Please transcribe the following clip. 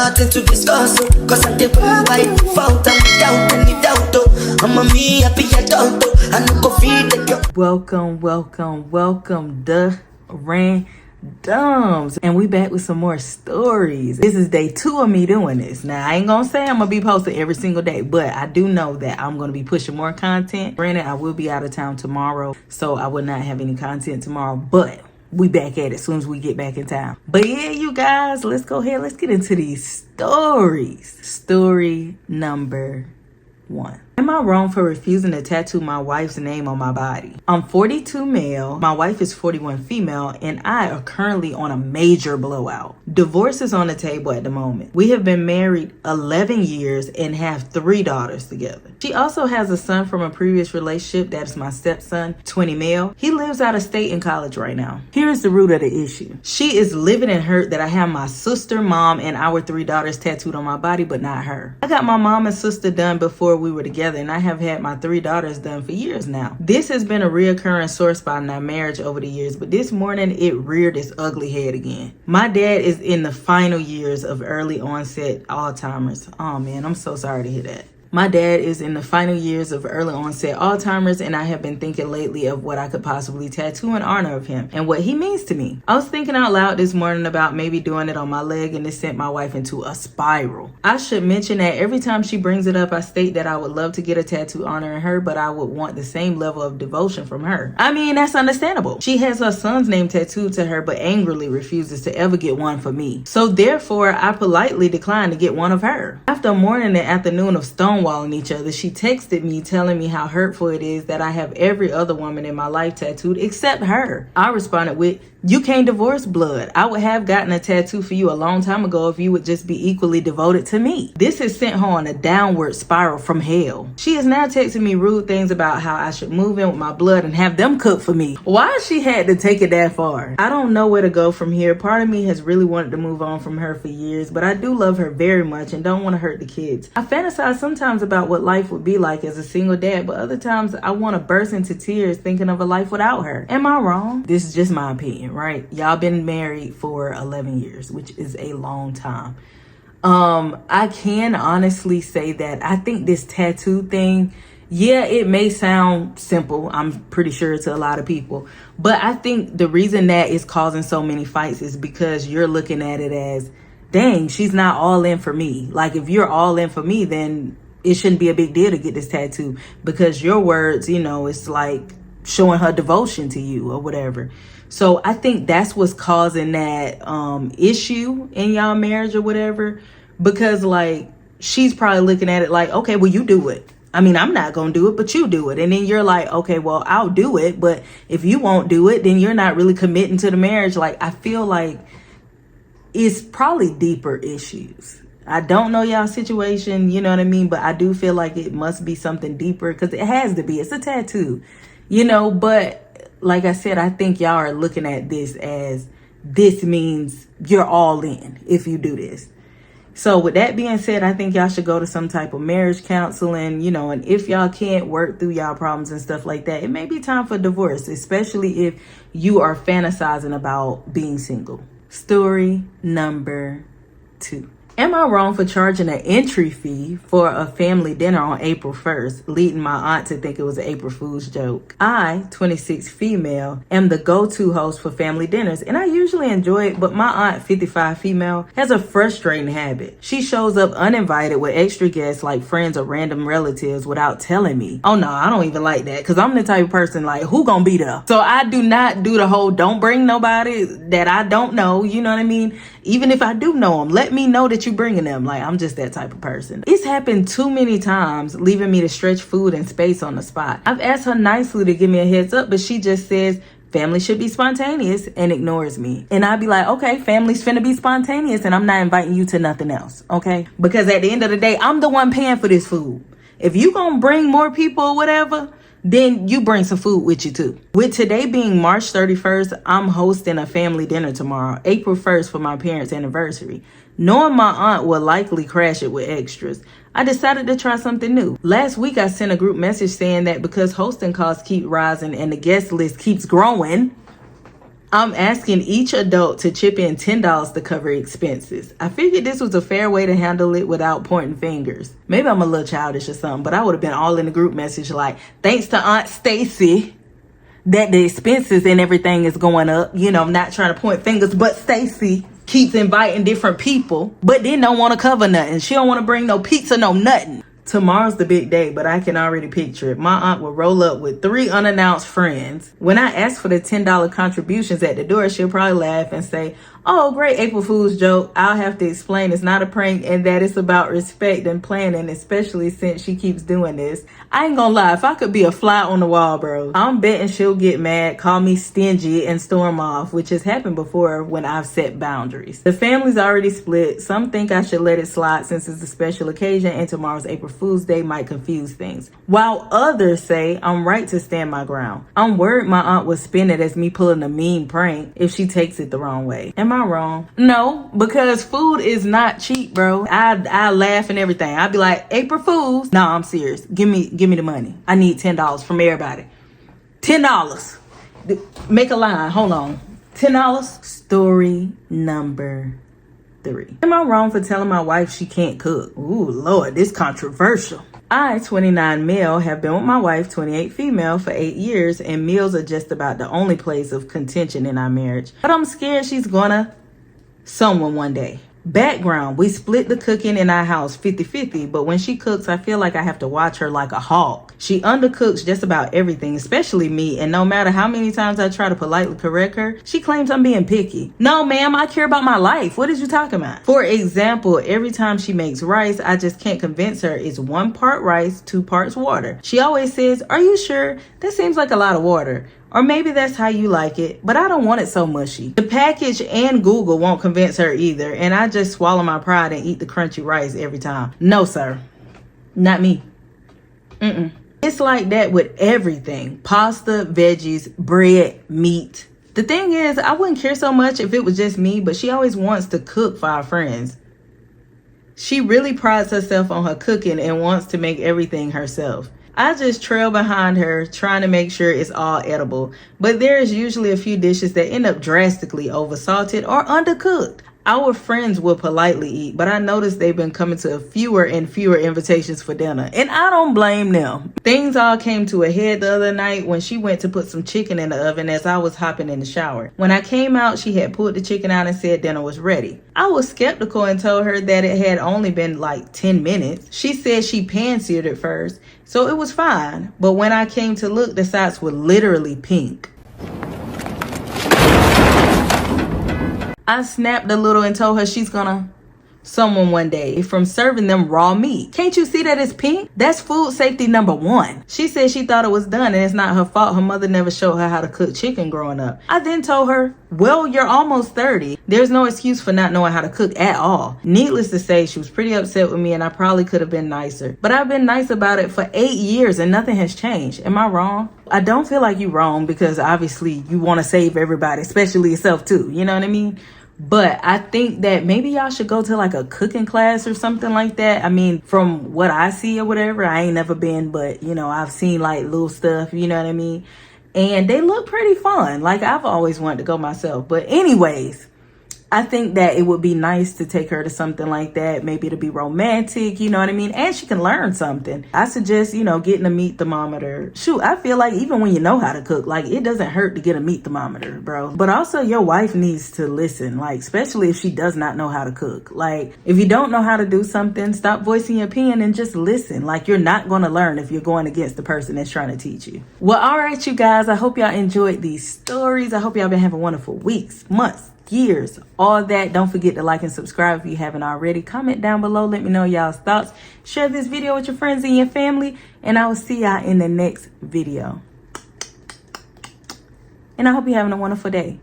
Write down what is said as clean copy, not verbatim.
nothing to discuss, cause I'm the one wife out and without any doubt. I'm a me happy adult, I no go feed the girl. Welcome, the randoms, and we back with some more stories. This is day 2 of me doing this. Now I ain't gonna say I'm gonna be posting every single day, but I do know that I'm gonna be pushing more content. Granted, I will be out of town tomorrow, so I will not have any content tomorrow, but we back at it as soon as we get back in town. But yeah, you guys, let's go ahead, let's get into these stories. Story number 1. Am I wrong for refusing to tattoo my wife's name on my body? I'm 42 male, my wife is 41 female, and I are currently on a major blowout. Divorce is on the table at the moment. We have been married 11 years and have 3 daughters together. She also has a son from a previous relationship that is my stepson, 20 male. He lives out of state in college right now. Here's the root of the issue. She is livid and hurt that I have my sister, mom, and our 3 daughters tattooed on my body, but not her. I got my mom and sister done before we were together, and I have had my 3 daughters done for years now. This has been a reoccurring sore spot in our marriage over the years, but this morning it reared its ugly head again. My dad is in the final years of early onset Alzheimer's. Oh man, I'm so sorry to hear that. My dad is in the final years of early onset Alzheimer's, and I have been thinking lately of what I could possibly tattoo in honor of him and what he means to me. I was thinking out loud this morning about maybe doing it on my leg, and it sent my wife into a spiral. I should mention that every time she brings it up, I state that I would love to get a tattoo honoring her, but I would want the same level of devotion from her. I mean, that's understandable. She has her son's name tattooed to her, but angrily refuses to ever get one for me. So therefore, I politely declined to get one of her. After a morning and afternoon of stonewalling each other, she texted me telling me how hurtful it is that I have every other woman in my life tattooed except her. I responded with, "You can't divorce blood. I would have gotten a tattoo for you a long time ago if you would just be equally devoted to me." This has sent her on a downward spiral from hell. She is now texting me rude things about how I should move in with my blood and have them cook for me. Why she had to take it that far? I don't know where to go from here. Part of me has really wanted to move on from her for years, but I do love her very much and don't want to hurt the kids. I fantasize sometimes about what life would be like as a single dad, but other times I want to burst into tears thinking of a life without her. Am I wrong? This is just my opinion, right? Y'all been married for 11 years, which is a long time. I can honestly say that I think this tattoo thing, yeah, it may sound simple, I'm pretty sure, to a lot of people, but I think the reason that is causing so many fights is because you're looking at it as, dang, she's not all in for me. Like, if you're all in for me, then it shouldn't be a big deal to get this tattoo, because your words, you know, it's like showing her devotion to you or whatever. So I think that's what's causing that issue in y'all marriage or whatever, because like she's probably looking at it like, okay, well, you do it. I mean, I'm not gonna do it, but you do it. And then you're like, okay, well, I'll do it, but if you won't do it, then you're not really committing to the marriage. Like, I feel like it's probably deeper issues. I don't know y'all situation, you know what I mean? But I do feel like it must be something deeper, because it has to be. It's a tattoo, you know? But like I said, I think y'all are looking at this as, this means you're all in if you do this. So with that being said, I think y'all should go to some type of marriage counseling, you know, and if y'all can't work through y'all problems and stuff like that, it may be time for divorce, especially if you are fantasizing about being single. Story number 2. Am I wrong for charging an entry fee for a family dinner on April 1st, leading my aunt to think it was an April Fool's joke? I, 26 female, am the go-to host for family dinners, and I usually enjoy it, but my aunt, 55 female, has a frustrating habit. She shows up uninvited with extra guests like friends or random relatives without telling me. Oh no, I don't even like that, because I'm the type of person like, who gonna be there? So I do not do the whole don't bring nobody that I don't know, you know what I mean? Even if I do know them, let me know that you bringing them. Like, I'm just that type of person. It's happened too many times, leaving me to stretch food and space on the spot. I've asked her nicely to give me a heads up, but she just says family should be spontaneous and ignores me. And I'd be like, okay, family's finna be spontaneous and I'm not inviting you to nothing else, okay? Because at the end of the day, I'm the one paying for this food. If you gonna bring more people or whatever, then you bring some food with you too. With today being March 31st, I'm hosting a family dinner tomorrow, April 1st, for my parents' anniversary. Knowing my aunt will likely crash it with extras, I decided to try something new. Last week, I sent a group message saying that because hosting costs keep rising and the guest list keeps growing, I'm asking each adult to chip in $10 to cover expenses. I figured this was a fair way to handle it without pointing fingers. Maybe I'm a little childish or something, but I would have been all in the group message like, thanks to Aunt Stacy that the expenses and everything is going up. You know, I'm not trying to point fingers, but Stacy keeps inviting different people, but then don't want to cover nothing. She don't want to bring no pizza, no nothing. Tomorrow's the big day, but I can already picture it. My aunt will roll up with 3 unannounced friends. When I ask for the $10 contributions at the door, she'll probably laugh and say, oh, great April Fool's joke. I'll have to explain it's not a prank and that it's about respect and planning, especially since she keeps doing this. I ain't gonna lie, if I could be a fly on the wall, bro, I'm betting she'll get mad, call me stingy, and storm off, which has happened before when I've set boundaries. The family's already split. Some think I should let it slide since it's a special occasion and tomorrow's April Fool's Day might confuse things, while others say I'm right to stand my ground. I'm worried my aunt would spin it as me pulling a mean prank if she takes it the wrong way. Am I wrong? No, because food is not cheap, bro. I laugh and everything. I'd be like, April Fools. No, I'm serious. Give me the money. I need $10 from everybody. $10. Make a line. Hold on. $10. Story number 3. Am I wrong for telling my wife she can't cook? Ooh, Lord, this controversial. I, 29 male, have been with my wife, 28 female, for 8 years, and meals are just about the only place of contention in our marriage. But I'm scared she's gonna someone one day. Background, we split the cooking in our house 50-50, but when she cooks, I feel like I have to watch her like a hawk. She undercooks just about everything, especially me, and no matter how many times I try to politely correct her, she claims I'm being picky. No, ma'am, I care about my life. What is you talking about? For example, every time she makes rice, I just can't convince her it's 1 part rice, 2 parts water. She always says, are you sure? That seems like a lot of water. Or maybe that's how you like it, but I don't want it so mushy. The package and Google won't convince her either, and I just swallow my pride and eat the crunchy rice every time. No, sir. Not me. It's like that with everything. Pasta, veggies, bread, meat. The thing is, I wouldn't care so much if it was just me, but she always wants to cook for our friends. She really prides herself on her cooking and wants to make everything herself. I just trail behind her trying to make sure it's all edible, but there is usually a few dishes that end up drastically oversalted or undercooked. Our friends will politely eat, but I noticed they've been coming to fewer and fewer invitations for dinner, and I don't blame them. Things all came to a head the other night when she went to put some chicken in the oven as I was hopping in the shower. When I came out, she had pulled the chicken out and said dinner was ready. I was skeptical and told her that it had only been like 10 minutes. She said she pan-seared it first, so it was fine, but when I came to look, the sides were literally pink. I snapped a little and told her she's gonna someone one day from serving them raw meat. Can't you see that it's pink? That's food safety number 1. She said she thought it was done and it's not her fault. Her mother never showed her how to cook chicken growing up. I then told her, well, you're almost 30. There's no excuse for not knowing how to cook at all. Needless to say, she was pretty upset with me and I probably could have been nicer. But I've been nice about it for 8 years and nothing has changed. Am I wrong? I don't feel like you're wrong because obviously you want to save everybody, especially yourself too. You know what I mean? But I think that maybe y'all should go to like a cooking class or something like that. I mean, from what I see or whatever, I ain't never been, but you know, I've seen like little stuff, you know what I mean? And they look pretty fun. Like I've always wanted to go myself. But anyways, I think that it would be nice to take her to something like that, maybe to be romantic, you know what I mean? And she can learn something. I suggest, you know, getting a meat thermometer. Shoot, I feel like even when you know how to cook, like it doesn't hurt to get a meat thermometer, bro. But also your wife needs to listen, like especially if she does not know how to cook. Like if you don't know how to do something, stop voicing your opinion and just listen. Like you're not going to learn if you're going against the person that's trying to teach you. Well, all right, you guys, I hope y'all enjoyed these stories. I hope y'all been having wonderful weeks, months, years, all that. Don't forget to like and subscribe if you haven't already. Comment down below, let me know y'all's thoughts. Share this video with your friends and your family, and I will see y'all in the next video. And I hope you're having a wonderful day.